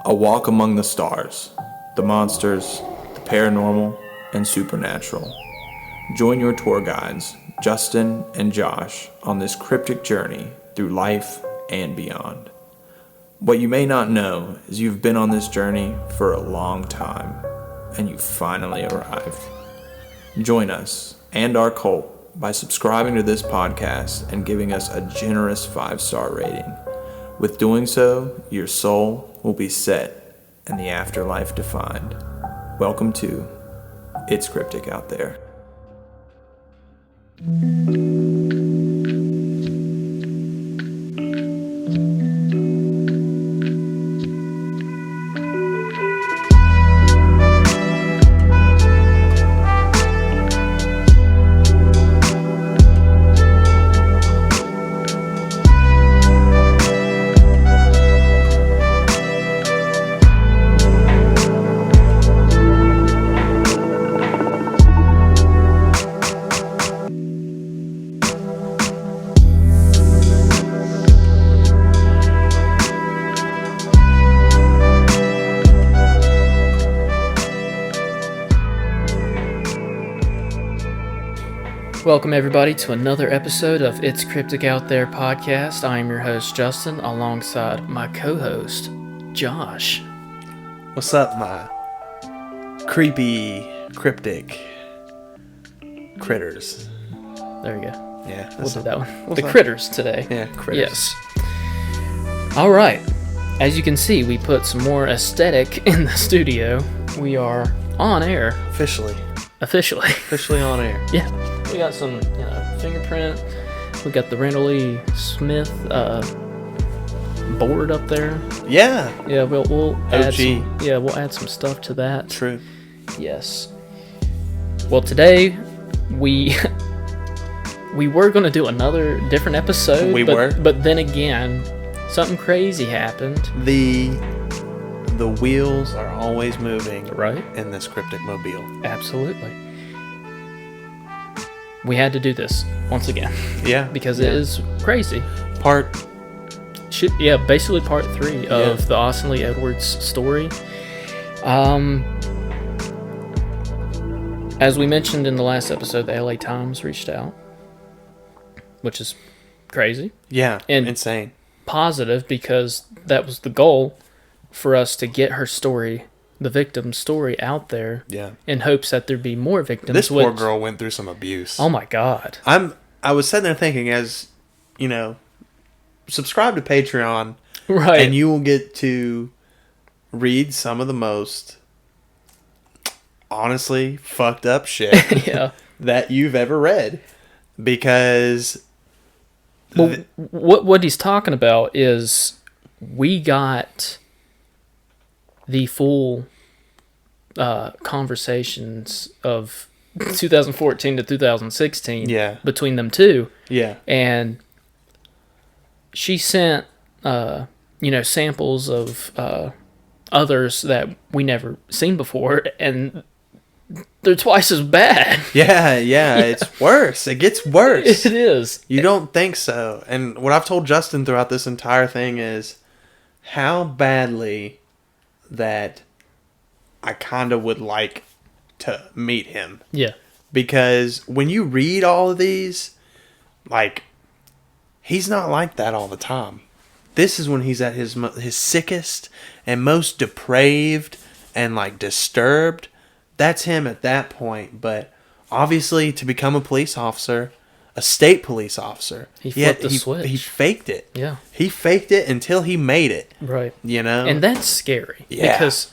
A walk among the stars, the monsters, the paranormal, and supernatural. Join your tour guides, Justin and Josh, on this cryptic journey through life and beyond. What you may not know is you've been on this journey for a long time, and you finally arrived. Join us and our cult by subscribing to this podcast and giving us a generous 5-star rating. With doing so, your soul will be set and the afterlife defined. Welcome to It's Cryptic Out There. Welcome everybody to another episode of It's Cryptic Out There podcast. I am your host Justin alongside my co-host Josh. What's up, my creepy, cryptic critters? There we go. Yeah, We'll do that one. Critters today. Yeah, critters. Yes. Alright. As you can see, we put some more aesthetic in the studio. We are on air. Officially Officially. on air. Yeah. We got some, fingerprint. We got the Randall E. Smith board up there. Yeah. Yeah, we'll add OG. we'll add some stuff to that. True. Yes. Well, today we were going to do another different episode. But then again, something crazy happened. The wheels are always moving, Right? in this cryptic mobile. Absolutely. We had to do this once again. Yeah. Because it is crazy. Basically part 3 of the Austin Lee Edwards story. As we mentioned in the last episode, the LA Times reached out, which is crazy. Yeah, and insane. Positive, because that was the goal, for us to get her story, the victim's story, out there. Yeah. In hopes that there'd be more victims. This poor girl went through some abuse. Oh my God. I was sitting there thinking, as subscribe to Patreon, right? And you will get to read some of the most honestly fucked up shit that you've ever read. Because what he's talking about is we got the full conversations of 2014 to 2016 between them two. Yeah. And she sent, samples of others that we never seen before, and they're twice as bad. Yeah, it's worse. It gets worse. It is. You don't think so. And what I've told Justin throughout this entire thing is how badly that I kind of would like to meet him. Yeah. Because when you read all of these, he's not like that all the time. This is when he's at his sickest and most depraved and disturbed. That's him at that point. But obviously, to become a police officer, a state police officer, he flipped the switch. He faked it. Yeah. He faked it until he made it. Right. And that's scary. Yeah. Because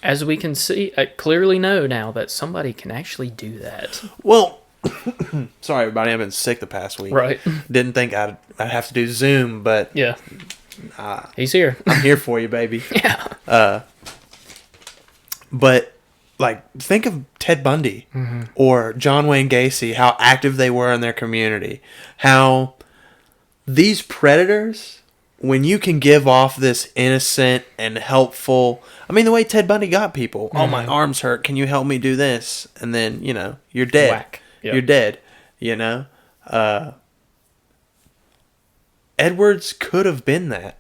as we can see, I clearly know now that somebody can actually do that. Well, sorry everybody, I've been sick the past week. Right. Didn't think I'd have to do Zoom, but yeah, he's here. I'm here for you, baby. Yeah. But think of Ted Bundy or John Wayne Gacy, how active they were in their community. How these predators, when you can give off this innocent and helpful, the way Ted Bundy got people. Oh, my arm's hurt. Can you help me do this? And then, you're dead. Whack. Yep. You're dead. Edwards could have been that.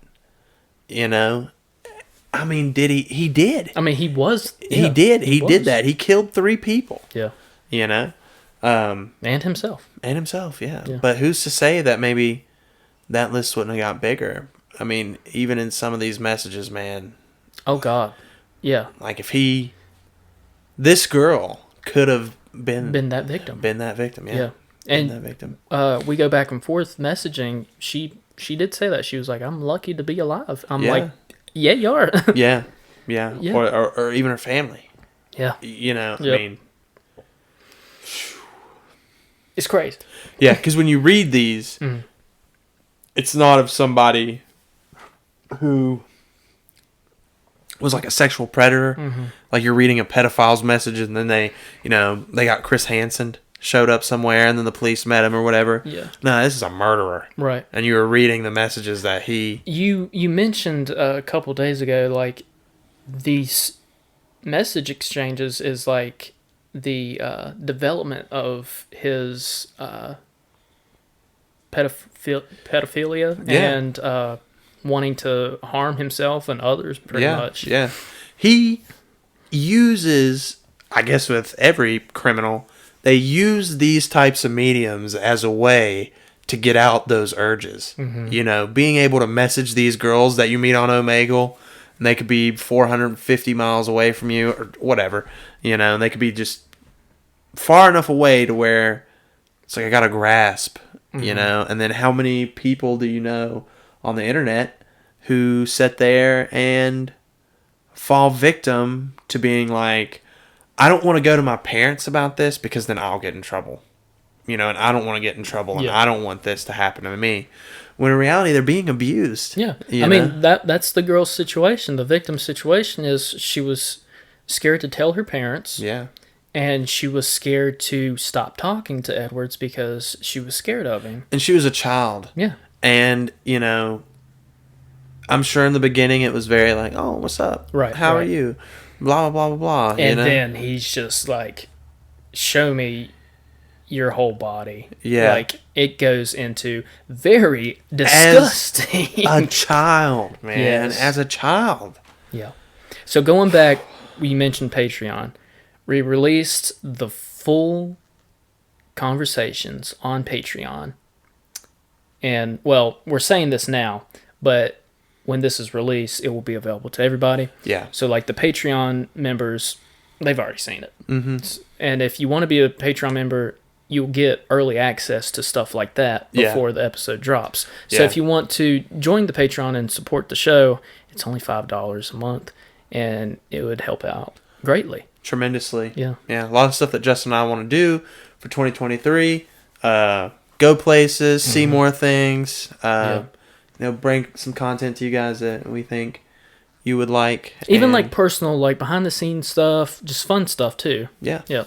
I mean, did he? He did. I mean, he was. He did. He did that. He killed 3 people. Yeah. You know? And himself. Yeah. But who's to say that maybe that list wouldn't have got bigger? I mean, even in some of these messages, man. Oh, God. Yeah. Like, if this girl could have been that victim. Yeah. And that victim. We go back and forth messaging. She did say that. She was like, I'm lucky to be alive. I'm like, yeah, you are. Yeah. Or even her family. Yeah. You know, yep. I mean. It's crazy. Yeah, because when you read these, it's not of somebody who was like a sexual predator. Mm-hmm. Like you're reading a pedophile's message and then they got Chris Hansen showed up somewhere and then the police met him or whatever. Yeah. No, this is a murderer. Right. And you were reading the messages that he... You mentioned a couple days ago, like, these message exchanges is like the development of his pedophilia and wanting to harm himself and others pretty much. Yeah. He uses, I guess with every criminal, they use these types of mediums as a way to get out those urges. Mm-hmm. You know, being able to message these girls that you meet on Omegle, and they could be 450 miles away from you or whatever, you know, and they could be just far enough away to where it's like I got a grasp, you know, and then how many people do you know on the internet who sit there and fall victim to being like, I don't want to go to my parents about this because then I'll get in trouble. You know, and I don't want to get in trouble and I don't want this to happen to me. When in reality, they're being abused. Yeah. I mean, that's the girl's situation. The victim's situation is she was scared to tell her parents. Yeah. And she was scared to stop talking to Edwards because she was scared of him. And she was a child. Yeah. And, you know, I'm sure in the beginning it was very like, oh, what's up? Right. How are you? Blah, blah, blah, blah, blah. And then he's just like, show me your whole body. Yeah. Like, it goes into very disgusting. As a child, man. Yes. As a child. Yeah. So going back, we mentioned Patreon. We released the full conversations on Patreon. And, well, we're saying this now, but when this is released, it will be available to everybody. Yeah. So, like, the Patreon members, they've already seen it. Mm-hmm. And if you want to be a Patreon member, you'll get early access to stuff like that before the episode drops. So if you want to join the Patreon and support the show, it's only $5 a month, and it would help out greatly. Tremendously. Yeah. Yeah. A lot of stuff that Justin and I want to do for 2023. Go places, see more things. You know, bring some content to you guys that we think you would like. Even like personal, like behind the scenes stuff, just fun stuff too. Yeah. Yeah.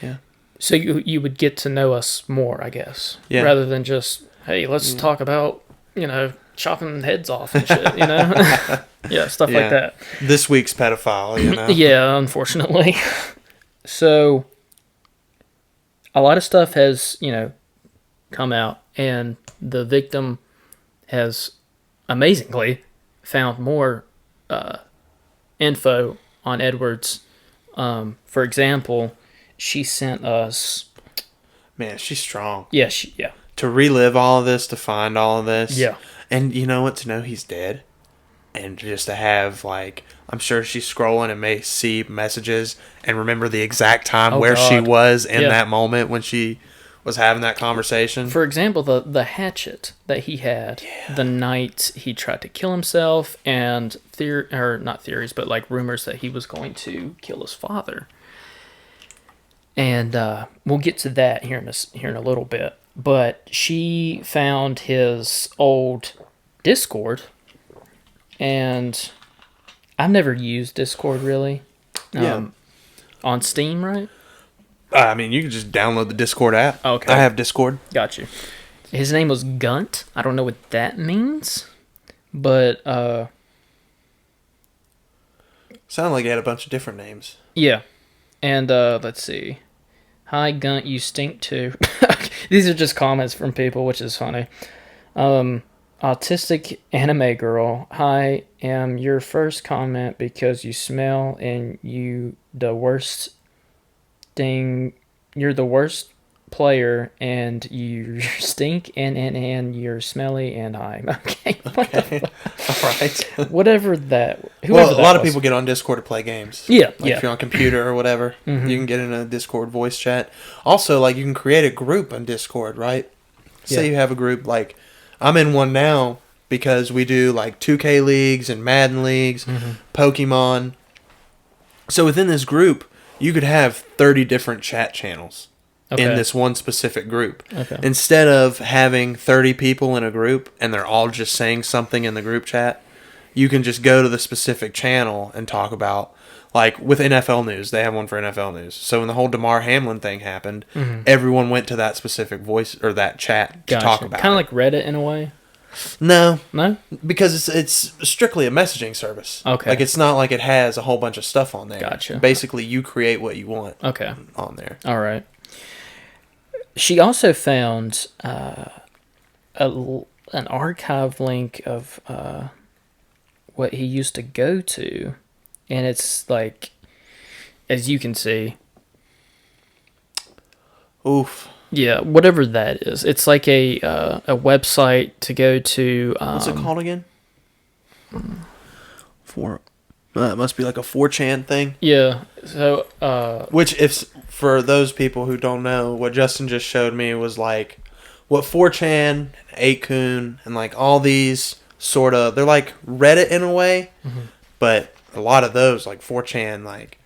Yeah. So you would get to know us more, I guess. Yeah. Rather than just, hey, let's talk about, you know, chopping heads off and shit, you know? Yeah, stuff like that. This week's pedophile, you know? Yeah, unfortunately. So, a lot of stuff has, you know, come out, and the victim has amazingly found more info on Edwards. For example, she sent us... Man, she's strong. Yeah, To relive all of this, to find all of this. Yeah. And you know what? To know he's dead. And just to have, like, I'm sure she's scrolling and may see messages and remember the exact time where she was in that moment when she was having that conversation. For example, the hatchet that he had the night he tried to kill himself, and not theories, but like rumors that he was going to kill his father. And we'll get to that here in a little bit. But she found his old Discord, and I've never used Discord really. On Steam, right? I mean, you can just download the Discord app. Okay. I have Discord. Got you. His name was Gunt. I don't know what that means, but sounded like he had a bunch of different names. Yeah. And let's see. Hi, Gunt, you stink too. These are just comments from people, which is funny. Autistic anime girl. Hi, am your first comment because you smell and you the worst thing. You're the worst player and you stink and you're smelly and hi. Okay. What the Okay. All right. whatever that. Whoever Well, a that lot of was. people get on Discord to play games. Yeah, Like yeah. if you're on a computer or whatever, you can get in a Discord voice chat. Also, like you can create a group on Discord, right? Say Yeah. you have a group, like I'm in one now because we do like 2K leagues and Madden leagues, Pokemon. So within this group, you could have 30 different chat channels Okay. in this one specific group. Okay. Instead of having 30 people in a group and they're all just saying something in the group chat, you can just go to the specific channel and talk about, like with NFL news, they have one for NFL news. So when the whole DeMar Hamlin thing happened, everyone went to that specific voice or that chat to talk about Kind of it. like Reddit in a way. No, No? because it's strictly a messaging service. Okay. Like it's not like it has a whole bunch of stuff on there. Gotcha. Basically, you create what you want Okay. on there. All right. She also found an archive link of what he used to go to, and it's like, as you can see, Oof. yeah, whatever that is. It's like a website to go to. What's it called again? It must be like a 4chan thing. Yeah. So Which, if for those people who don't know, what Justin just showed me was like what 4chan, 8kun, and like all these sort of, they're like Reddit in a way, but a lot of those, like 4chan, like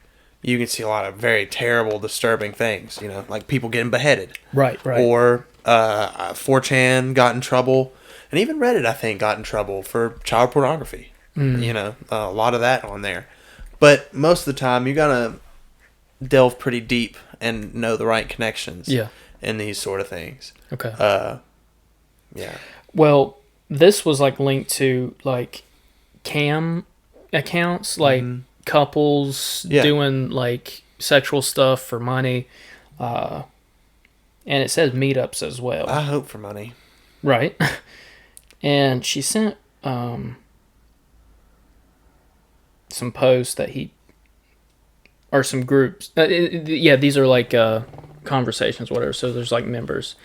you can see a lot of very terrible, disturbing things, you know, like people getting beheaded. right. Or 4chan got in trouble, and even Reddit, I think, got in trouble for child pornography. You know, a lot of that on there. But most of the time, you gotta delve pretty deep and know the right connections. Yeah. In these sort of things. Okay. Yeah. Well, this was like linked to like cam accounts, like couples Yeah. doing like sexual stuff for money, and it says meetups as well, I hope for money. right? And she sent some posts that or some groups. Yeah, these are like conversations, whatever. So there's like members,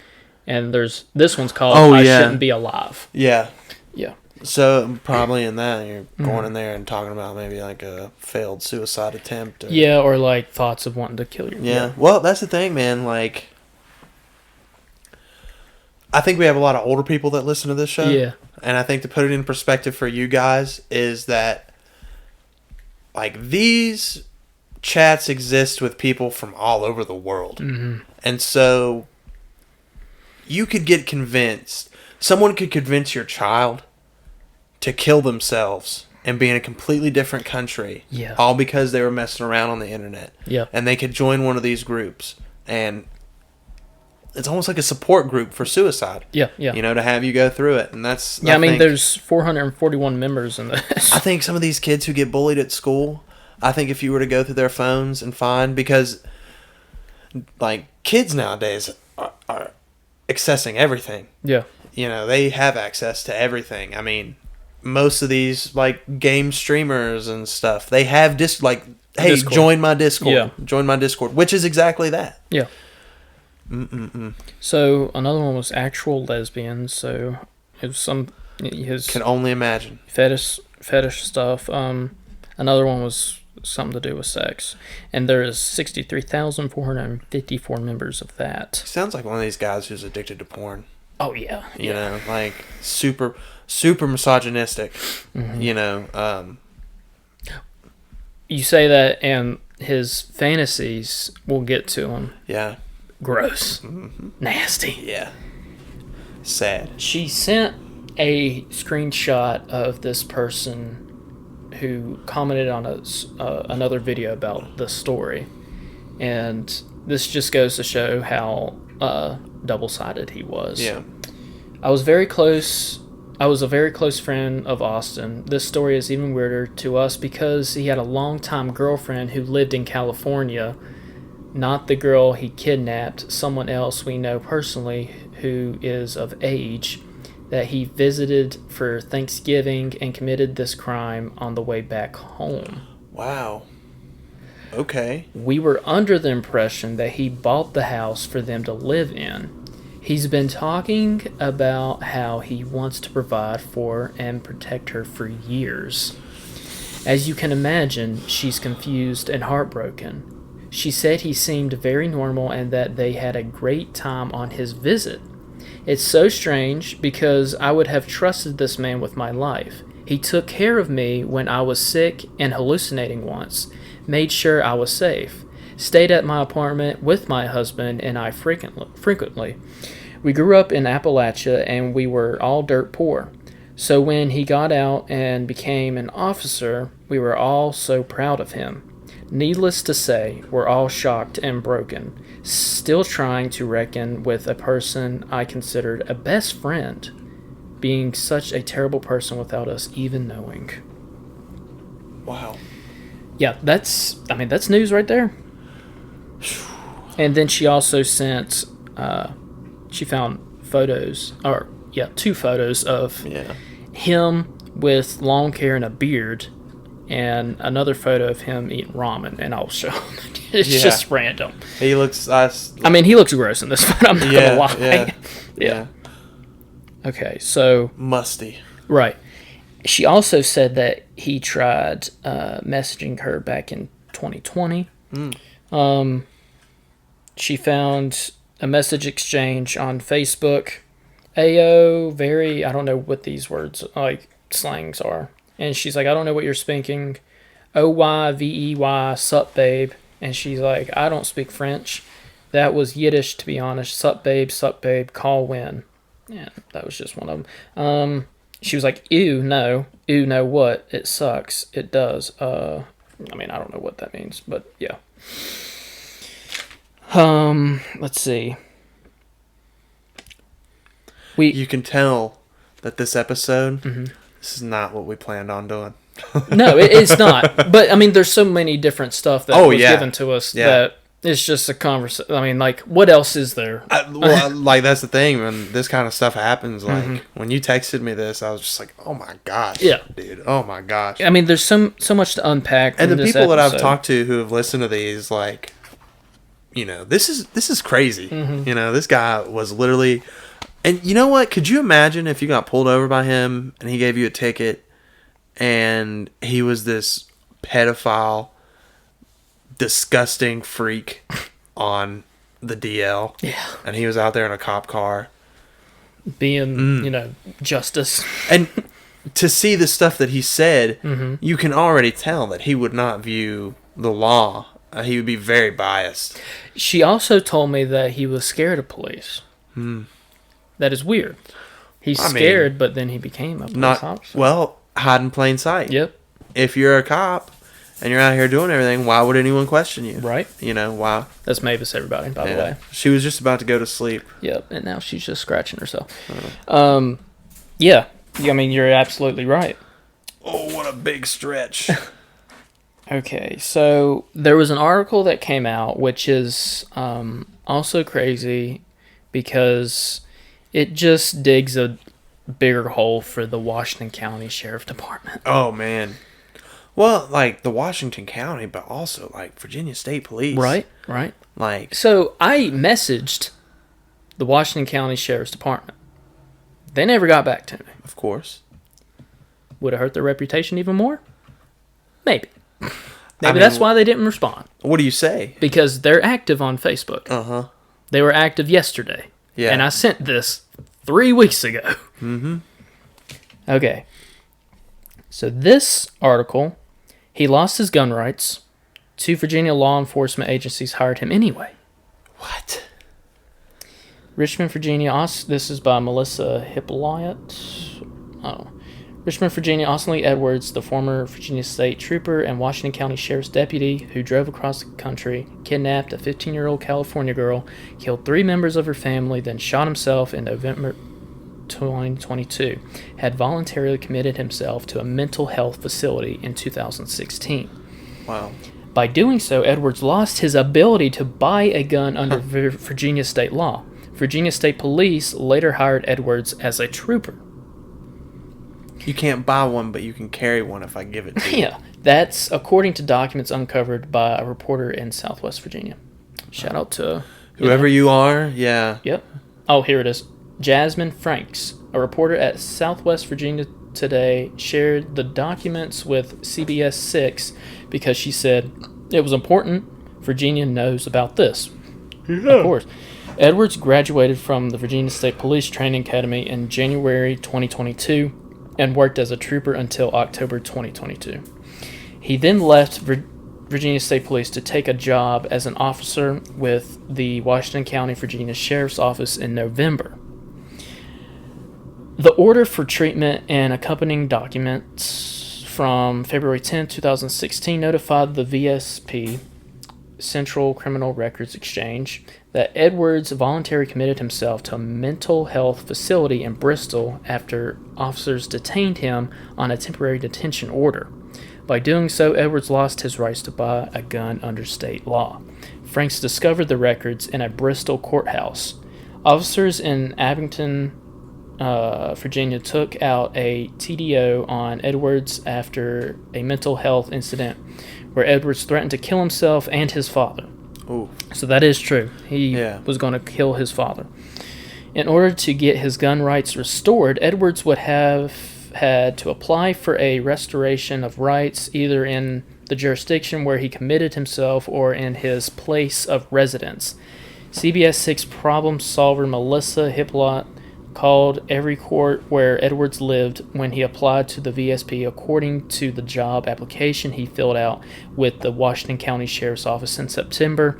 and there's this one's called Oh, "I yeah. Shouldn't Be Alive." Yeah. Yeah. So probably in that you're going in there and talking about maybe like a failed suicide attempt. Or, Yeah, or like thoughts of wanting to kill your. Yeah. Well, that's the thing, man. Like, I think we have a lot of older people that listen to this show. Yeah. And I think to put it in perspective for you guys is that, like, these chats exist with people from all over the world. And so you could get convinced, someone could convince your child to kill themselves and be in a completely different country. Yeah. All because they were messing around on the internet. Yeah. And they could join one of these groups. And it's almost like a support group for suicide. Yeah. Yeah. You know, to have you go through it. And that's... Yeah, I mean, there's 441 members in this. I think some of these kids who get bullied at school, I think if you were to go through their phones and find... Because, like, kids nowadays are accessing everything. Yeah. You know, they have access to everything. I mean, most of these, like, game streamers and stuff, they have hey, Discord. join my Discord. Yeah. Join my Discord, which is exactly that. Yeah. So another one was actual lesbians. So it was his Can only imagine. fetish stuff. Another one was something to do with sex, and there is 63,454 members of that. Sounds like one of these guys who's addicted to porn. Oh yeah, You know, like super misogynistic. You know, You say that, and his fantasies will get to him. yeah, Gross, nasty. yeah, sad. She sent a screenshot of this person who commented on another video about the story, and this just goes to show how double-sided he was. Yeah, I was a very close friend of Austin. This story is even weirder to us because he had a longtime girlfriend who lived in California, not the girl he kidnapped, someone else we know personally who is of age. that he visited for Thanksgiving and committed this crime on the way back home. Wow. Okay. We were under the impression that he bought the house for them to live in. He's been talking about how he wants to provide for and protect her for years. As you can imagine, she's confused and heartbroken. She said he seemed very normal and that they had a great time on his visit. It's so strange because I would have trusted this man with my life. He took care of me when I was sick and hallucinating once, made sure I was safe, stayed at my apartment with my husband and I frequently. We grew up in Appalachia and we were all dirt poor. So when he got out and became an officer, we were all so proud of him. Needless to say, we're all shocked and broken, still trying to reckon with a person I considered a best friend, being such a terrible person without us even knowing. Wow. Yeah, that's news right there. And then she also sent, she found photos, two photos of him with long hair and a beard, and another photo of him eating ramen, and I'll show him. It's just random. He looks... he looks gross in this photo, I'm not going to lie. Yeah. Okay, so... musty. Right. She also said that he tried messaging her back in 2020. She found a message exchange on Facebook. Ayo, I don't know what these words, like, slangs are. And she's like, I don't know what you're speaking. Oyvey, sup, babe. And she's like, I don't speak French. That was Yiddish, to be honest. Sup, babe, call when. Yeah, that was just one of them. She was like, ew, no. Ew, no what? It sucks. It does. I don't know what that means, but yeah. Let's see. You can tell that this episode, this is not what we planned on doing. No, it's not. But, there's so many different stuff that was given to us that it's just a conversation. What else is there? That's the thing. When this kind of stuff happens, when you texted me this, I was just like, oh my gosh. Yeah. Dude, oh my gosh. There's so much to unpack. And the people that I've talked to who have listened to these, this is crazy. This guy was literally... And you know what? Could you imagine if you got pulled over by him and he gave you a ticket and he was this pedophile, disgusting freak on the DL? Yeah. And he was out there in a cop car. Being, justice. And to see the stuff that he said, you can already tell that he would not view the law. He would be very biased. She also told me that he was scared of police. That is weird. He's scared, but then he became a police officer. Well, hide in plain sight. Yep. If you're a cop and you're out here doing everything, why would anyone question you? Right. Why? That's Mavis, everybody, by the way. She was just about to go to sleep. Yep, and now she's just scratching herself. Yeah. You're absolutely right. Oh, what a big stretch. Okay, so there was an article that came out, which is also crazy because it just digs a bigger hole for the Washington County Sheriff Department. Oh, man. Well, the Washington County, but also, Virginia State Police. Right. So I messaged the Washington County Sheriff's Department. They never got back to me. Of course. Would it hurt their reputation even more? Maybe. That's why they didn't respond. What do you say? Because they're active on Facebook. Uh-huh. They were active yesterday. Yeah. And I sent this 3 weeks ago. Mm-hmm. Okay. So this article, he lost his gun rights. 2 Virginia law enforcement agencies hired him anyway. What? Richmond, Virginia. This is by Melissa Hippolyte. Richmond, Virginia. Austin Lee Edwards, the former Virginia State Trooper and Washington County Sheriff's Deputy who drove across the country, kidnapped a 15-year-old California girl, killed 3 members of her family, then shot himself in November 2022, had voluntarily committed himself to a mental health facility in 2016. Wow. By doing so, Edwards lost his ability to buy a gun under Virginia state law. Virginia State Police later hired Edwards as a trooper. You can't buy one, but you can carry one if I give it to you. Yeah, that's according to documents uncovered by a reporter in Southwest Virginia. Shout out to Whoever you are, yeah. Yep. Oh, here it is. Jasmine Franks, a reporter at Southwest Virginia Today, shared the documents with CBS 6 because she said it was important. Virginia knows about this. Yeah. Of course. Edwards graduated from the Virginia State Police Training Academy in January 2022 and worked as a trooper until October 2022. He then left Virginia State Police to take a job as an officer with the Washington County, Virginia Sheriff's Office in November. The order for treatment and accompanying documents from February 10, 2016 notified the VSP, Central Criminal Records Exchange, that Edwards voluntarily committed himself to a mental health facility in Bristol after officers detained him on a temporary detention order. By doing so, Edwards lost his rights to buy a gun under state law. Franks discovered the records in a Bristol courthouse. Officers in Abington, Virginia took out a TDO on Edwards after a mental health incident where Edwards threatened to kill himself and his father. Ooh. So that is true. He was going to kill his father. In order to get his gun rights restored, Edwards would have had to apply for a restoration of rights either in the jurisdiction where he committed himself or in his place of residence. CBS 6 problem solver Melissa Hiplot called every court where Edwards lived when he applied to the VSP according to the job application he filled out with the Washington County Sheriff's Office in September,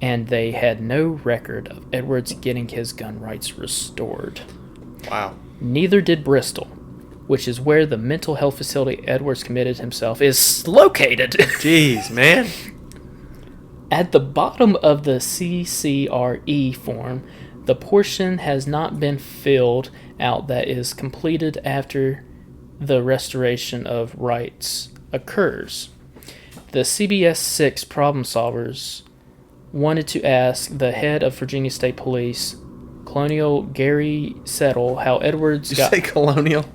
and they had no record of Edwards getting his gun rights restored. Wow. Neither did Bristol, which is where the mental health facility Edwards committed himself is located. Jeez, man. At the bottom of the CCRE form, the portion has not been filled out that is completed after the restoration of rights occurs. The CBS 6 problem solvers wanted to ask the head of Virginia State Police, Colonial Gary Settle, how Edwards Did you say Colonial?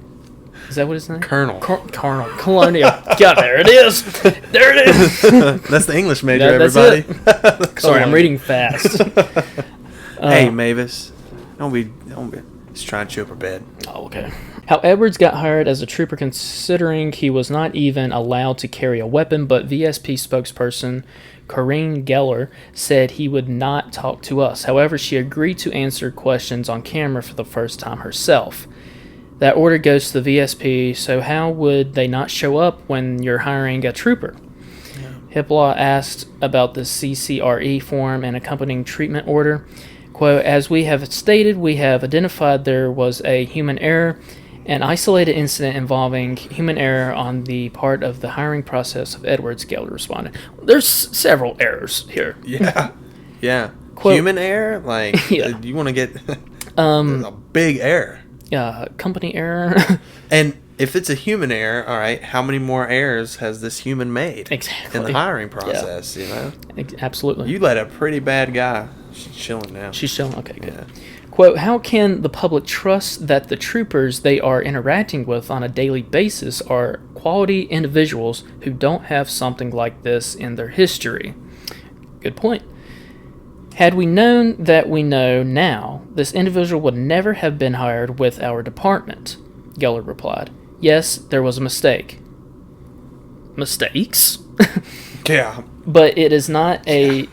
Is that what his name? Colonel. Colonel. Colonial. God, there it is. There it is. That's the English major, That's everybody. it. Sorry, I'm reading fast. Hey, Mavis. Don't be. Just trying to chew up her bed. Oh, okay. How Edwards got hired as a trooper considering he was not even allowed to carry a weapon, but VSP spokesperson Corinne Geller said he would not talk to us. However, she agreed to answer questions on camera for the first time herself. That order goes to the VSP, so how would they not show up when you're hiring a trooper? Yeah. Hiplaw asked about the CCRE form and accompanying treatment order. Quote, as we have stated, we have identified there was a human error, an isolated incident involving human error on the part of the hiring process of Edwards, Geller responded. There's several errors here. Yeah. Yeah. Quote, human error? Like, yeah. You want to get a big error. Company error. And if it's a human error, all right, how many more errors has this human made exactly in the hiring process, you know? Absolutely. You let a pretty bad guy. She's chilling now. She's chilling? Okay, good. Yeah. Quote, how can the public trust that the troopers they are interacting with on a daily basis are quality individuals who don't have something like this in their history? Good point. Had we known that we know now, this individual would never have been hired with our department, Geller replied. Yes, there was a mistake. Mistakes? Yeah. But it is not a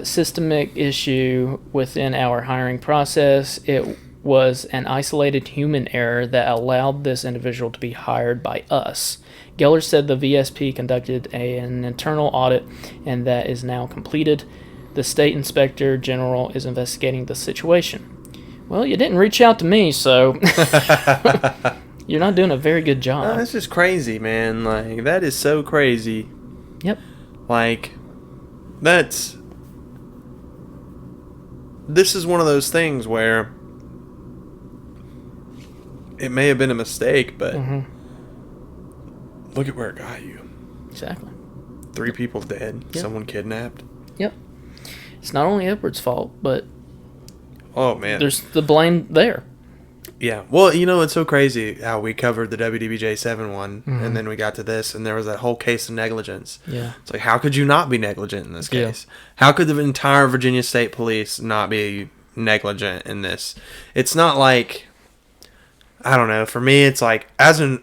systemic issue within our hiring process. It was an isolated human error that allowed this individual to be hired by us. Geller said the VSP conducted an internal audit and that is now completed. The State Inspector General is investigating the situation. Well, you didn't reach out to me, so you're not doing a very good job. No, that's just crazy, man. Like, that is so crazy. Yep. Like, this is one of those things where it may have been a mistake, but look at where it got you. Exactly. 3 people dead. Yep. Someone kidnapped. Yep. It's not only Edward's fault, but Oh, man. there's the blame there. Yeah. Well, it's so crazy how we covered the WDBJ7 one, and then we got to this, and there was that whole case of negligence. Yeah. It's like, how could you not be negligent in this Yeah. case? How could the entire Virginia State Police not be negligent in this? It's not like, I don't know. For me, it's like as an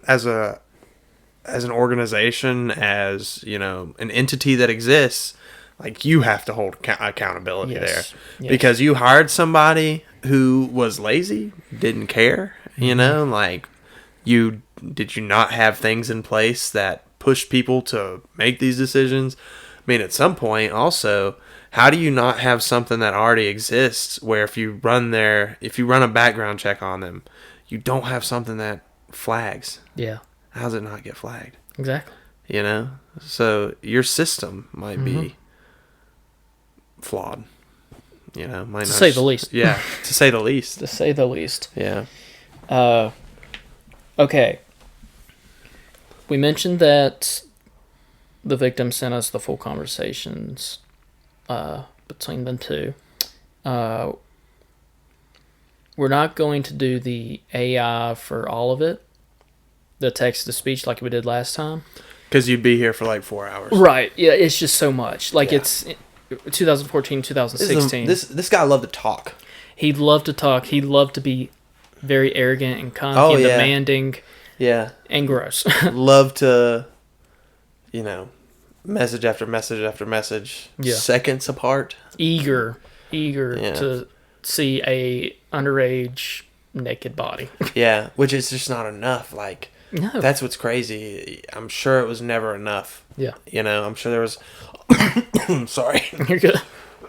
organization, as an entity that exists, like you have to hold accountability there, Yes. because you hired somebody who was lazy, didn't care. Like did you not have things in place that pushed people to make these decisions? I mean, at some point, also, how do you not have something that already exists where if you run a background check on them, you don't have something that flags? Yeah. How does it not get flagged? Exactly. So your system might be flawed. Might To say the least. Yeah, to say the least. To say the least. Yeah. Okay. We mentioned that the victim sent us the full conversations between them two. We're not going to do the AI for all of it, the text-to-speech like we did last time. Because you'd be here for like 4 hours. Right. Yeah, it's just so much. Like, Yeah. it's 2014, 2016. This guy loved to talk. He'd love to talk. He'd love to be very arrogant and cocky Oh, and yeah. demanding Yeah. and gross. Love to, message after message after message, Yeah. seconds apart. eager Yeah. to see a underage naked body. Yeah, which is just not enough. Like, No. that's what's crazy. I'm sure it was never enough. Yeah. I'm sure there was... Sorry. You're good.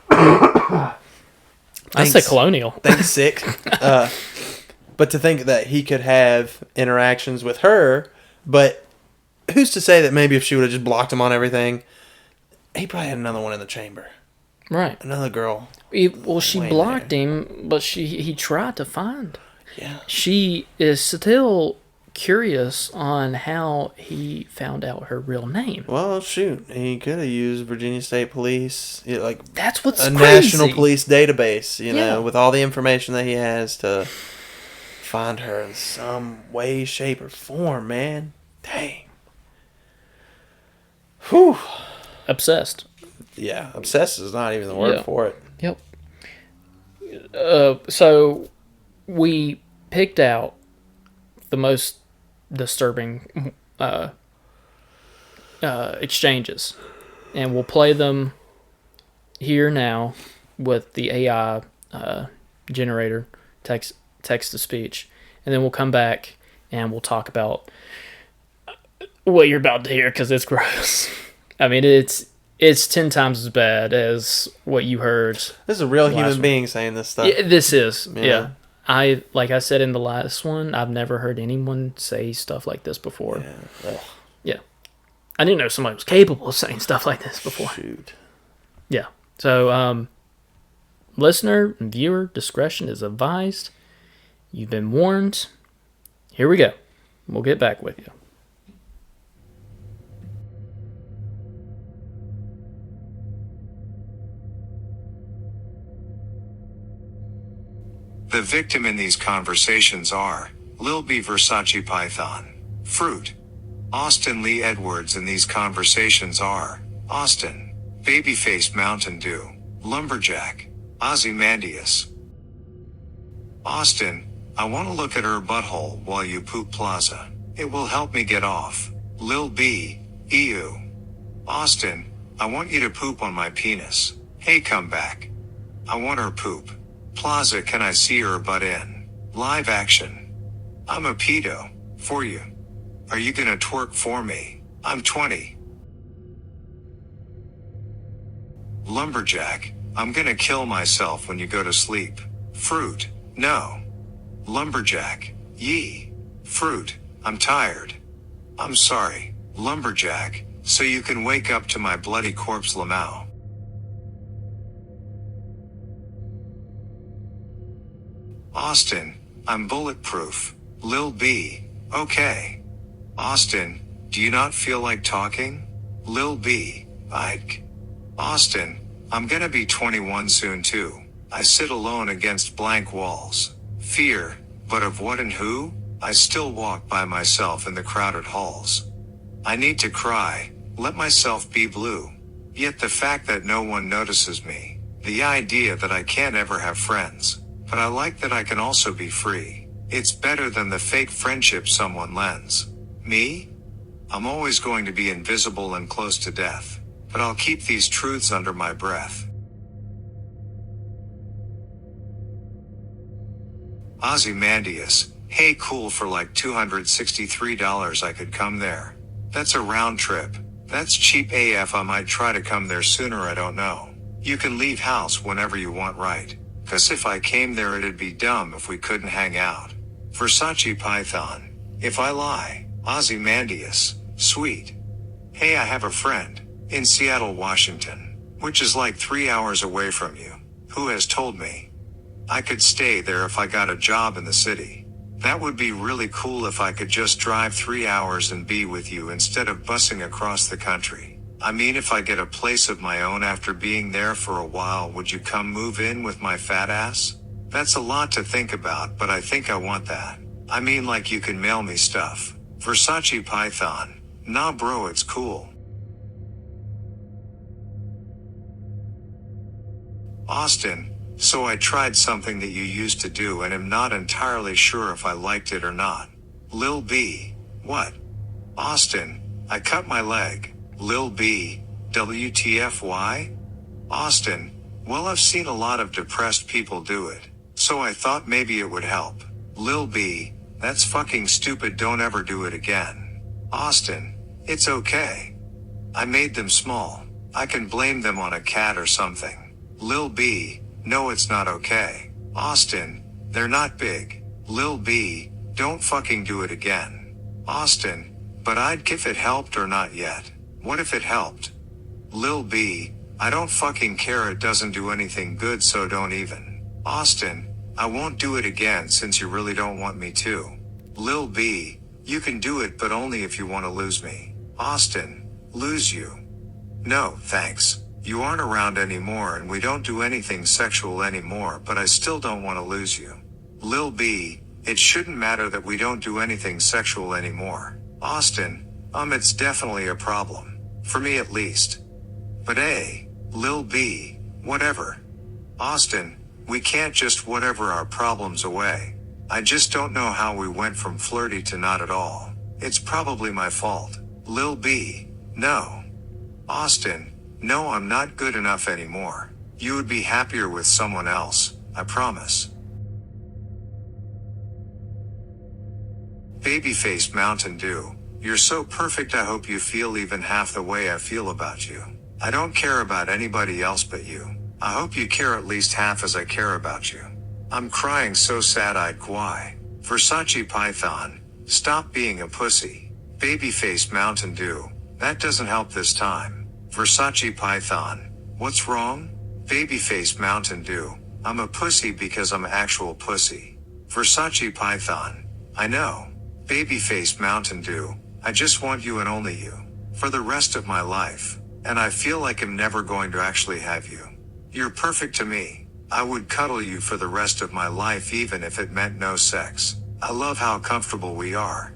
I say Thanks. colonial. Thanks, sick. But to think that he could have interactions with her, but who's to say that maybe if she would have just blocked him on everything, he probably had another one in the chamber. Right. Another girl. Well, she Wait blocked there. him, but he tried to find. Yeah. She is still curious on how he found out her real name. Well, shoot. He could have used Virginia State Police, That's what's a crazy. national police database, Yeah. with all the information that he has to find her in some way, shape, or form, man. Dang. Whew. Obsessed. Yeah, obsessed is not even the word Yeah. for it. Yep. So we picked out the most disturbing exchanges, and we'll play them here now with the AI generator text to speech, and then we'll come back and we'll talk about what you're about to hear because it's gross. I mean, it's 10 times as bad as what you heard. This is a real human one. being saying this stuff. Yeah, this is. Yeah. Yeah. Like I said in the last one, I've never heard anyone say stuff like this before. Yeah. Ugh, Yeah. I didn't know somebody was capable of saying stuff like this before. shoot. Yeah. So, listener and viewer discretion is advised. You've been warned. Here we go. We'll get back with you. The victim in these conversations are Lil B Versace Python, Fruit. Austin Lee Edwards in these conversations are Austin, Babyface Mountain Dew, Lumberjack, Ozymandias. Austin, I want to look at her butthole while you poop plaza. It will help me get off. Lil B, EU. Austin, I want you to poop on my penis. Hey, come back. I want her poop. Plaza, can I see her butt in? Live action. I'm a pedo. For you. Are you gonna twerk for me? I'm 20. Lumberjack, I'm gonna kill myself when you go to sleep. Fruit, no. Lumberjack, yee. Fruit, I'm tired. I'm sorry, Lumberjack, so you can wake up to my bloody corpse Lamau. Austin, I'm bulletproof. Lil B, okay. Austin, do you not feel like talking? Lil B, Ike. Austin, I'm gonna be 21 soon too. I sit alone against blank walls. Fear, but of what and who? I still walk by myself in the crowded halls. I need to cry, let myself be blue. Yet the fact that no one notices me, the idea that I can't ever have friends, but I like that I can also be free. It's better than the fake friendship someone lends. Me? I'm always going to be invisible and close to death, but I'll keep these truths under my breath. Ozymandias, hey cool for like $263 I could come there. That's a round trip. That's cheap AF. I might try to come there sooner, I don't know. You can leave house whenever you want, right? 'Cause if I came there it'd be dumb if we couldn't hang out. Versace Python. If I lie, Ozymandias, sweet. Hey, I have a friend, in Seattle, Washington, which is like 3 hours away from you, who has told me I could stay there if I got a job in the city. That would be really cool if I could just drive 3 hours and be with you instead of busing across the country. I mean, if I get a place of my own after being there for a while, would you come move in with my fat ass? That's a lot to think about, but I think I want that. I mean, like you can mail me stuff. Versace Python. Nah bro, it's cool. Austin. So I tried something that you used to do and am not entirely sure if I liked it or not. Lil B. What? Austin. I cut my leg. Lil B. WTFY? Austin. Well, I've seen a lot of depressed people do it, so I thought maybe it would help. Lil B. That's fucking stupid, don't ever do it again. Austin. It's okay. I made them small. I can blame them on a cat or something. Lil B. No, it's not okay. Austin, they're not big. Lil B, don't fucking do it again. Austin, but I'd if it helped or not yet. What if it helped? Lil B, I don't fucking care, it doesn't do anything good, so don't even. Austin, I won't do it again since you really don't want me to. Lil B, you can do it but only if you want to lose me. Austin, lose you? No, thanks. You aren't around anymore and we don't do anything sexual anymore, but I still don't want to lose you. Lil B, it shouldn't matter that we don't do anything sexual anymore. Austin, it's definitely a problem. For me at least. But hey, Lil B, whatever. Austin, we can't just whatever our problems away. I just don't know how we went from flirty to not at all. It's probably my fault. Lil B, no. Austin, no, I'm not good enough anymore. You would be happier with someone else, I promise. Babyface Mountain Dew. You're so perfect, I hope you feel even half the way I feel about you. I don't care about anybody else but you. I hope you care at least half as I care about you. I'm crying so sad-eyed, why? Versace Python. Stop being a pussy. Babyface Mountain Dew. That doesn't help this time. Versace Python. What's wrong? Babyface Mountain Dew. I'm a pussy because I'm actual pussy. Versace Python. I know. Babyface Mountain Dew. I just want you and only you. For the rest of my life. And I feel like I'm never going to actually have you. You're perfect to me. I would cuddle you for the rest of my life even if it meant no sex. I love how comfortable we are.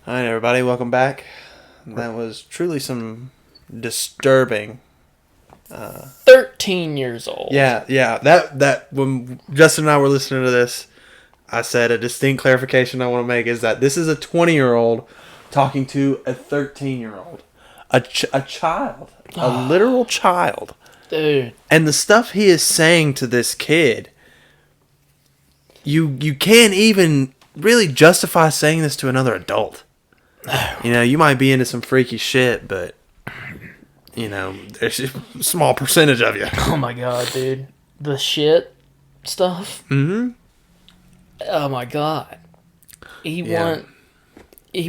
All right, everybody, welcome back. That was truly some disturbing. 13 years old. Yeah. That when Justin and I were listening to this, I said a distinct clarification I want to make is that this is a 20-year-old talking to a 13-year-old, a child, a literal child, dude. And the stuff he is saying to this kid, you can't even really justify saying this to another adult. You know, you might be into some freaky shit, but, you know, there's a small percentage of you. Oh my god, dude. The shit stuff? Mm-hmm. Oh my god. He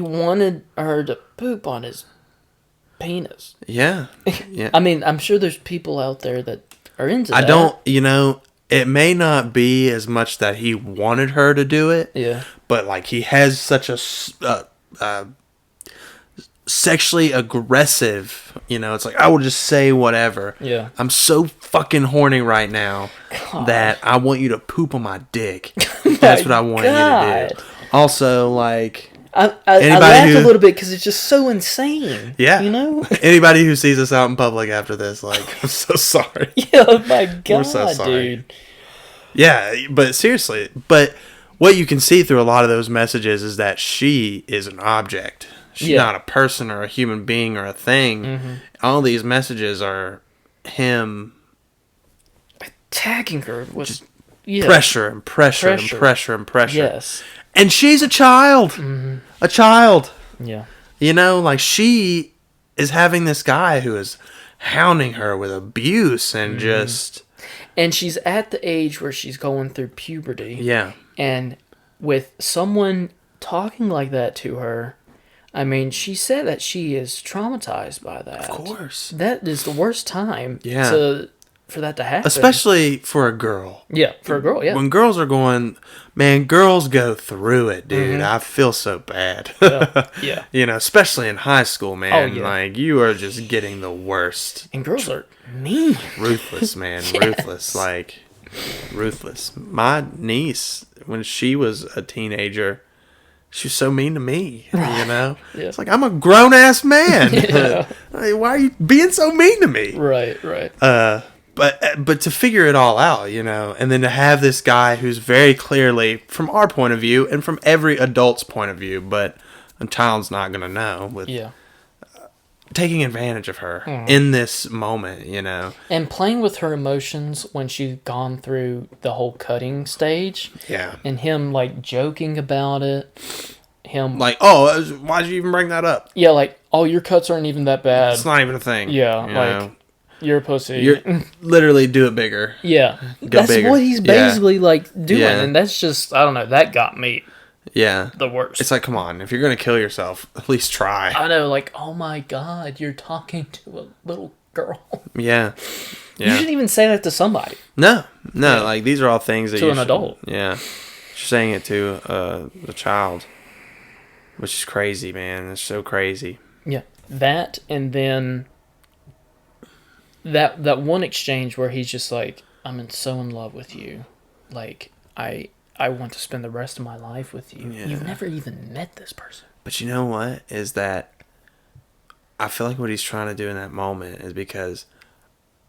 wanted her to poop on his penis. Yeah. I mean, I'm sure there's people out there that are into that. I don't, you know, it may not be as much that he wanted her to do it. Yeah. But like he has such a sexually aggressive, it's like, I will just say whatever. Yeah. I'm so fucking horny right now that I want you to poop on my dick. That's what I want you to do. Also, like, I laughed a little bit because it's just so insane. Yeah. Anybody who sees us out in public after this, like, I'm so sorry. Yeah, oh my God, we're so sorry. dude. Yeah, but seriously, what you can see through a lot of those messages is that she is an object. She's not a person or a human being or a thing. Mm-hmm. All these messages are him attacking her with just pressure and pressure and pressure and pressure. Yes. And she's a child. Mm-hmm. A child. Yeah. Like she is having this guy who is hounding her with abuse and just... And she's at the age where she's going through puberty. Yeah. And with someone talking like that to her, I mean, she said that she is traumatized by that. Of course. That is the worst time for that to happen. Especially for a girl. Yeah, for a girl, yeah. When girls are going, man, girls go through it, dude. I feel so bad. Yeah. Especially in high school, man. Oh, yeah. Like, you are just getting the worst. And girls are mean. Ruthless, man. Yes. Ruthless. Like, ruthless. My niece, when she was a teenager, she was so mean to me, Yeah. It's like, I'm a grown-ass man. Yeah. Like, why are you being so mean to me? Right. But to figure it all out, and then to have this guy who's very clearly, from our point of view, and from every adult's point of view, but a child's not going to know, with taking advantage of her in this moment, And playing with her emotions when she's gone through the whole cutting stage. Yeah. And him, like, joking about it. Him... Like, oh, why'd you even bring that up? Yeah, like, oh, your cuts aren't even that bad. It's not even a thing. Yeah, like, you're a pussy. You're literally do it bigger. Yeah. That's bigger. what he's basically, like, doing. Yeah. And that's just, I don't know, that got me. Yeah. The worst. It's like, come on, if you're going to kill yourself, at least try. I know, like, oh my God, you're talking to a little girl. Yeah. You shouldn't even say that to somebody. No, like, these are all things that to an adult. Yeah. You're saying it to a child, which is crazy, man. It's so crazy. Yeah. That, and then that one exchange where he's just like, so in love with you. Like, I want to spend the rest of my life with you. Yeah. You've never even met this person. But you know what? Is that I feel like what he's trying to do in that moment is because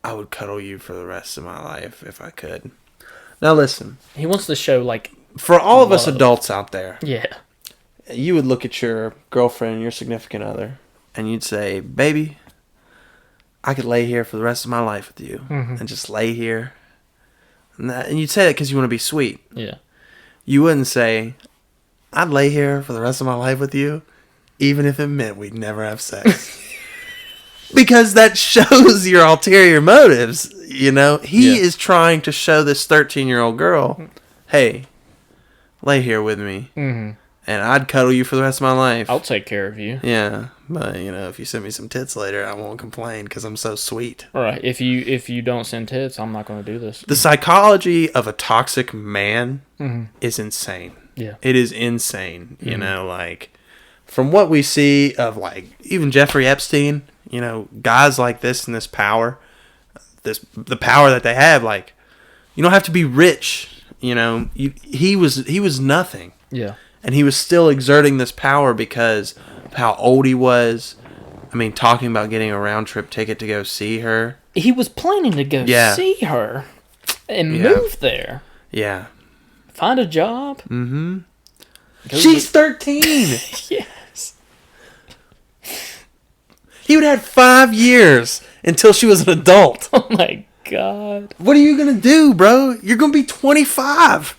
I would cuddle you for the rest of my life if I could. Now listen. He wants to show, like... For all of us adults out there. Yeah. You would look at your girlfriend, your significant other, and you'd say, baby, I could lay here for the rest of my life with you. Mm-hmm. And just lay here. And you'd say that because you want to be sweet. Yeah. You wouldn't say, I'd lay here for the rest of my life with you, even if it meant we'd never have sex. Because that shows your ulterior motives, He is trying to show this 13-year-old girl, hey, lay here with me, and I'd cuddle you for the rest of my life. I'll take care of you. Yeah, but, if you send me some tits later, I won't complain because I'm so sweet. All right, if you don't send tits, I'm not going to do this. The psychology of a toxic man is insane. Yeah. It is insane, like, from what we see of, like, even Jeffrey Epstein, guys like this and this power, the power that they have, like, you don't have to be rich, he was nothing. Yeah. And he was still exerting this power because of how old he was. I mean, talking about getting a round trip ticket to go see her. He was planning to go see her and move there. Yeah. Find a job. Mm-hmm. She's 13. Yes. He would have had 5 years until she was an adult. Oh my God. What are you going to do, bro? You're going to be 25.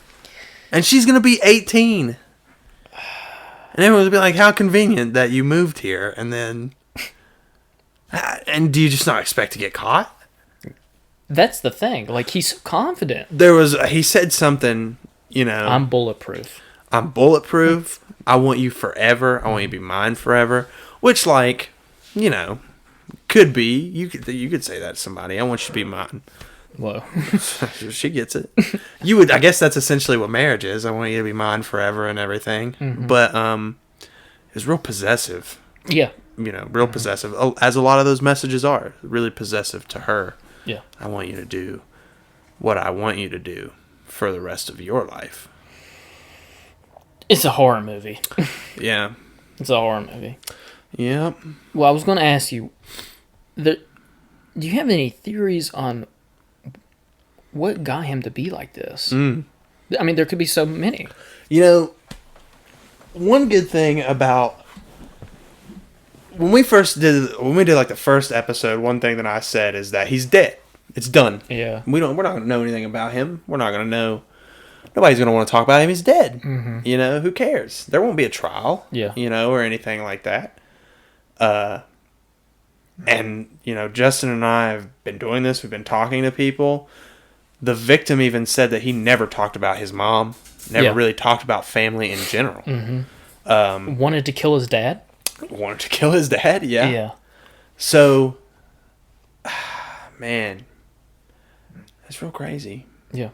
And she's going to be 18. And everyone would be like, how convenient that you moved here. And then... And do you just not expect to get caught? That's the thing. Like, he's so confident. He said something, I'm bulletproof. I'm bulletproof. I want you forever. I want you to be mine forever. Which, like, could be. You could say that to somebody. I want you to be mine. Whoa. She gets it. You would, I guess that's essentially what marriage is. I want you to be mine forever and everything. But it was real possessive. Yeah. You know, real possessive. As a lot of those messages are. Really possessive to her. Yeah. I want you to do what I want you to do for the rest of your life. It's a horror movie. Yeah. It's a horror movie. Yep. Well, I was going to ask you, do you have any theories on what got him to be like this? I mean, there could be so many. You know, one good thing about when we did like the first episode, one thing that I said is that he's dead. It's done. Yeah. We're not going to know anything about him. We're not going to know. Nobody's going to want to talk about him. He's dead. You know, who cares? There won't be a trial. Yeah. You know, or anything like that. And, you know, Justin and I have been doing this. We've been talking to people. The victim even said that he never talked about his mom. Never really talked about family in general. Wanted to kill his dad? Wanted to kill his dad? Yeah. Yeah. So, man, that's real crazy. Yeah.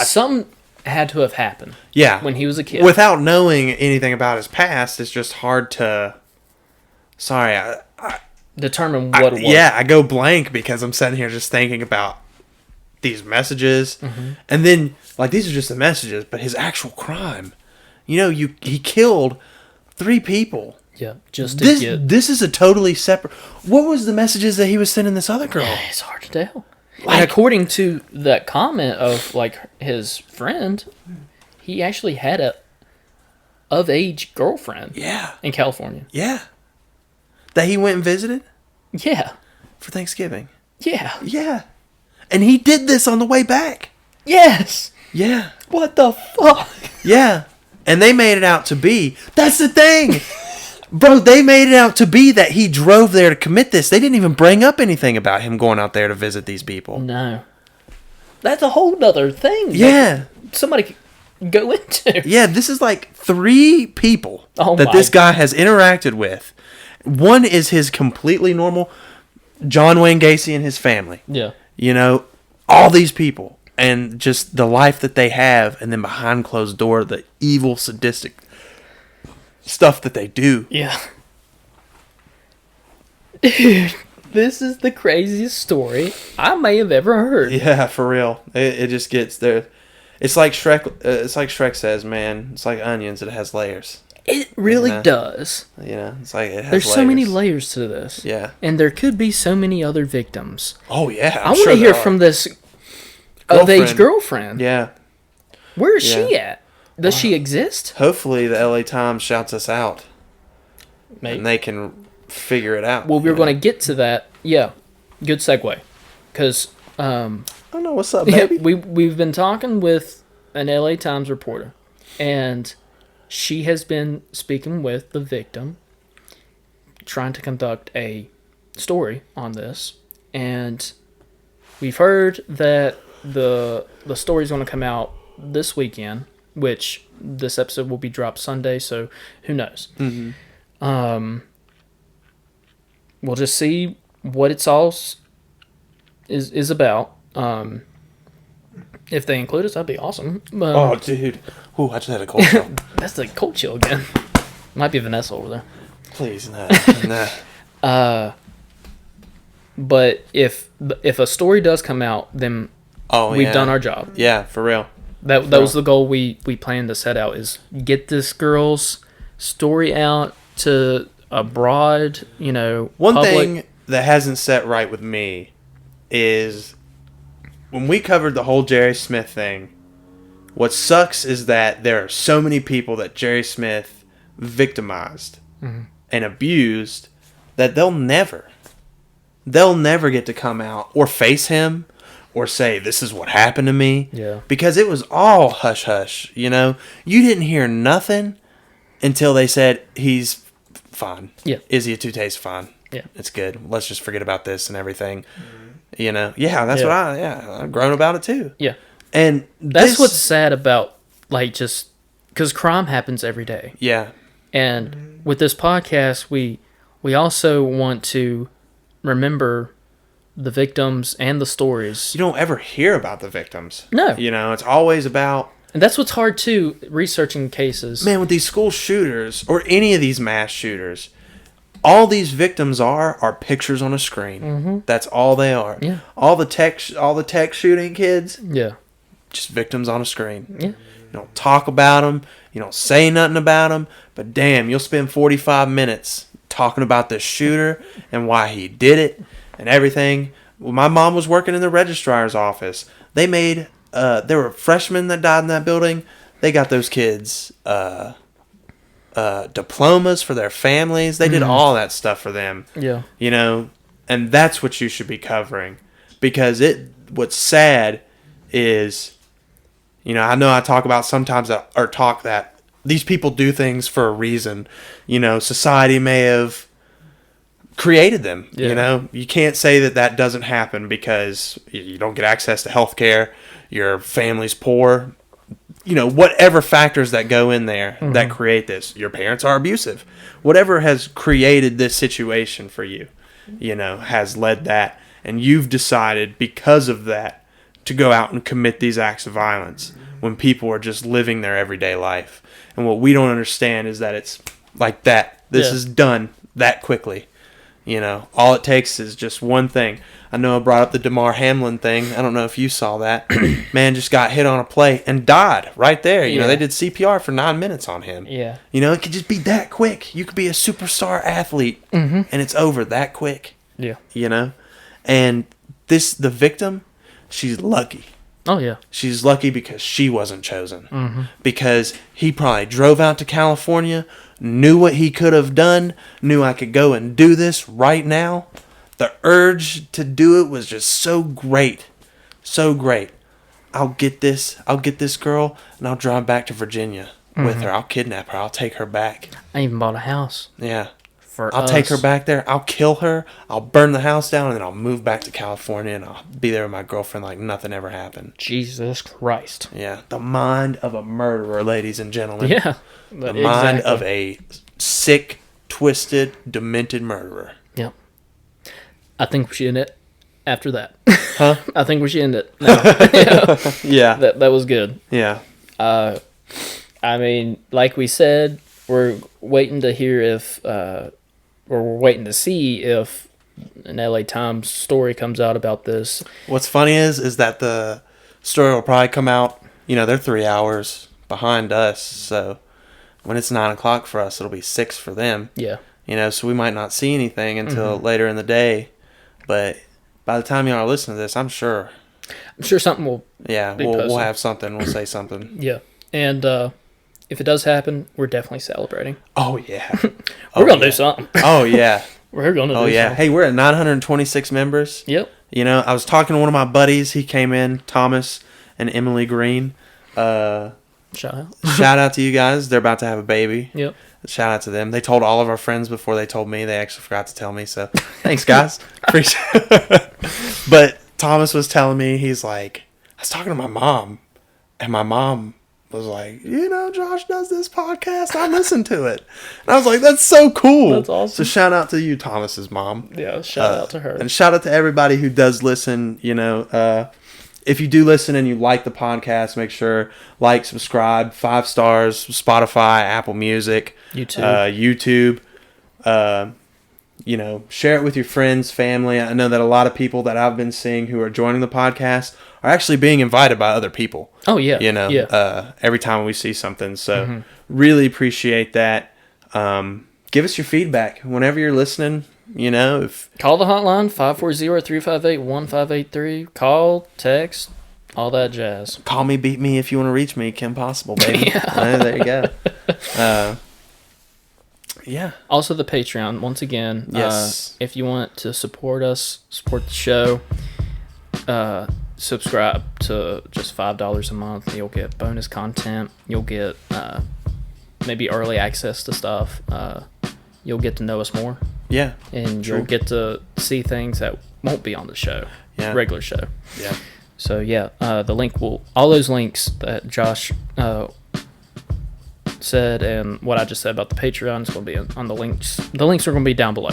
Something had to have happened. Yeah. When he was a kid. Without knowing anything about his past, it's just hard to. Sorry, Determine what it was. Yeah, I go blank because I'm sitting here just thinking about these messages, and then like these are just the messages, but his actual crime. You know, he killed 3 people. Yeah, just to get. This is a totally separate. What was the messages that he was sending this other girl? It's hard to tell. And according to that comment of like his friend, he actually had a of age girlfriend. Yeah. In California. Yeah. That he went and visited? Yeah. For Thanksgiving. Yeah. Yeah. And he did this on the way back. Yes. Yeah. What the fuck? Yeah. And they made it out to be. That's the thing. Bro, they made it out to be that he drove there to commit this. They didn't even bring up anything about him going out there to visit these people. No. That's a whole nother thing. Yeah. Somebody could go into. Yeah, this is like 3 people that this guy has interacted with. One is his completely normal John Wayne Gacy and his family. Yeah. You know, all these people. And just the life that they have. And then behind closed door, the evil, sadistic stuff that they do. Yeah. Dude, this is the craziest story I may have ever heard. Yeah, for real. It just gets there. It's like Shrek. It's like Shrek says, man. It's like onions. It has layers. It really does. You know, it's like it has. There's layers. so many layers to this. Yeah. And there could be so many other victims. Oh yeah. I want to hear from this of-age girlfriend. Yeah. Where is she at? Does she exist? Hopefully, the LA Times shouts us out, Maybe. and they can figure it out. Well, we're going to get to that. Yeah, good segue. Because I don't know what's up, baby. we've been talking with an LA Times reporter, and she has been speaking with the victim, trying to conduct a story on this, and we've heard that the story is going to come out this weekend, which this episode will be dropped Sunday, so who knows. We'll just see what it's all is about. If they include us, that'd be awesome. Oh, dude. Ooh, I just had a cold chill. That's the cold chill again. Might be Vanessa over there. Please, nah. But if a story does come out, then we've done our job. Yeah, for real. That was the goal we planned to set out, is get this girl's story out to a broad, One public. thing that hasn't set right with me is when we covered the whole Jerry Smith thing, what sucks is that there are so many people that Jerry Smith victimized and abused that they'll never get to come out or face him or say, this is what happened to me. Yeah. Because it was all hush-hush, You didn't hear nothing until they said, he's fine. Yeah. Izzy Atute's fine. Yeah. It's good. Let's just forget about this and everything. Yeah, that's what I've grown about it too. Yeah. And that's what's sad about, just because crime happens every day. Yeah. And with this podcast, we also want to remember the victims and the stories. You don't ever hear about the victims. No. You know, it's always about... And that's what's hard, too, researching cases. Man, with these school shooters, or any of these mass shooters, all these victims are pictures on a screen. Mm-hmm. That's all they are. Yeah. All the tech shooting kids, Yeah. just victims on a screen. Yeah. You don't talk about them. You don't say nothing about them. But damn, you'll spend 45 minutes talking about the shooter and why he did it and everything. When my mom was working in the registrar's office, they made... there were freshmen that died in that building. They got those kids diplomas for their families. They did all that stuff for them. Yeah. You know, and that's what you should be covering. Because what's sad is, you know I talk about sometimes that these people do things for a reason. You know, society may have created them. Yeah. You know, you can't say that doesn't happen because you don't get access to health care, your family's poor, you know, whatever factors that go in there that create this. Your parents are abusive. Whatever has created this situation for you, you know, has led that. And you've decided because of that to go out and commit these acts of violence when people are just living their everyday life. And what we don't understand is that it's like that. This is done that quickly. You know, all it takes is just one thing. I know I brought up the Damar Hamlin thing. I don't know if you saw that. Man just got hit on a play and died right there. You know, they did CPR for 9 minutes on him. Yeah. You know, it could just be that quick. You could be a superstar athlete and it's over that quick. Yeah. You know? And the victim, she's lucky. Oh, yeah. She's lucky because she wasn't chosen. Because he probably drove out to California, knew what he could have done, knew I could go and do this right now. The urge to do it was just so great. So great. I'll get this girl, and I'll drive back to Virginia with her. I'll kidnap her. I'll take her back. I even bought a house. Yeah. I'll take her back there. I'll kill her. I'll burn the house down, and then I'll move back to California, and I'll be there with my girlfriend like nothing ever happened. Jesus Christ. Yeah. The mind of a murderer, ladies and gentlemen. Yeah. The mind of a sick, twisted, demented murderer. Yep. I think we should end it after that. Huh? I think we should end it now. Yeah. That was good. Yeah. I mean, like we said, we're waiting to hear if... or we're waiting to see if an LA Times story comes out about this. What's funny is that the story will probably come out, you know, they're 3 hours behind us, so when it's 9 o'clock for us, it'll be 6 for them. Yeah. You know, so we might not see anything until later in the day, but by the time y'all are listening to this, I'm sure something will be we'll posted. have something, we'll say something. Yeah. And if it does happen, we're definitely celebrating. Oh, yeah. We're going to do something. Oh, yeah. We're going to do Oh, yeah. something. Hey, we're at 926 members. Yep. You know, I was talking to one of my buddies. He came in, Thomas and Emily Green. Shout out. Shout out to you guys. They're about to have a baby. Yep. Shout out to them. They told all of our friends before they told me. They actually forgot to tell me. So thanks, guys. Appreciate it. But Thomas was telling me, he's like, I was talking to my mom, and my mom was like, you know, Josh does this podcast. I listen to it. And I was like, that's so cool. That's awesome. So shout out to you, Thomas's mom. Yeah, shout out to her. And shout out to everybody who does listen. You know, if you do listen and you like the podcast, make sure like, subscribe, 5 stars, Spotify, Apple Music, YouTube. You know, share it with your friends, family. I know that a lot of people that I've been seeing who are joining the podcast are actually being invited by other people. Oh, yeah. You know, every time we see something. So really appreciate that. Give us your feedback whenever you're listening. You know, Call the hotline, 540-358-1583. Call, text, all that jazz. Call me, beat me if you want to reach me. Kim Possible, baby. There you go. Yeah. Also the Patreon, once again. Yes. If you want to support us, support the show, subscribe to just $5 a month. You'll get bonus content. You'll get maybe early access to stuff. You'll get to know us more. Yeah. And True. you'll get to see things that won't be on the show. Yeah. Regular show. Yeah. So yeah, the link all those links that Josh said and what I just said about the Patreon is going to be on the links. The links are going to be down below.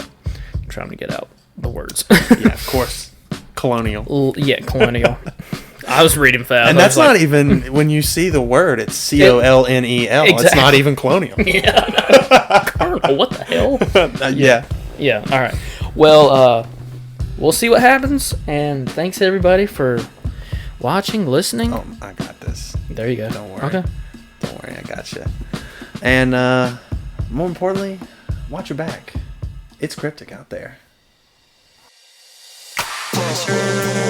I'm trying to get out. the words. Yeah, of course. Colonial. Yeah, colonial. I was reading fast. And that's not even, when you see the word, it's COLNEL. It's Exactly. not even colonial. Colonel, what the hell? Yeah. Yeah, all right. Well, we'll see what happens, and thanks everybody for watching, listening. Oh, I got this. There you go. Don't worry. Okay. Don't worry, I got you. And more importantly, watch your back. It's cryptic out there. Yes.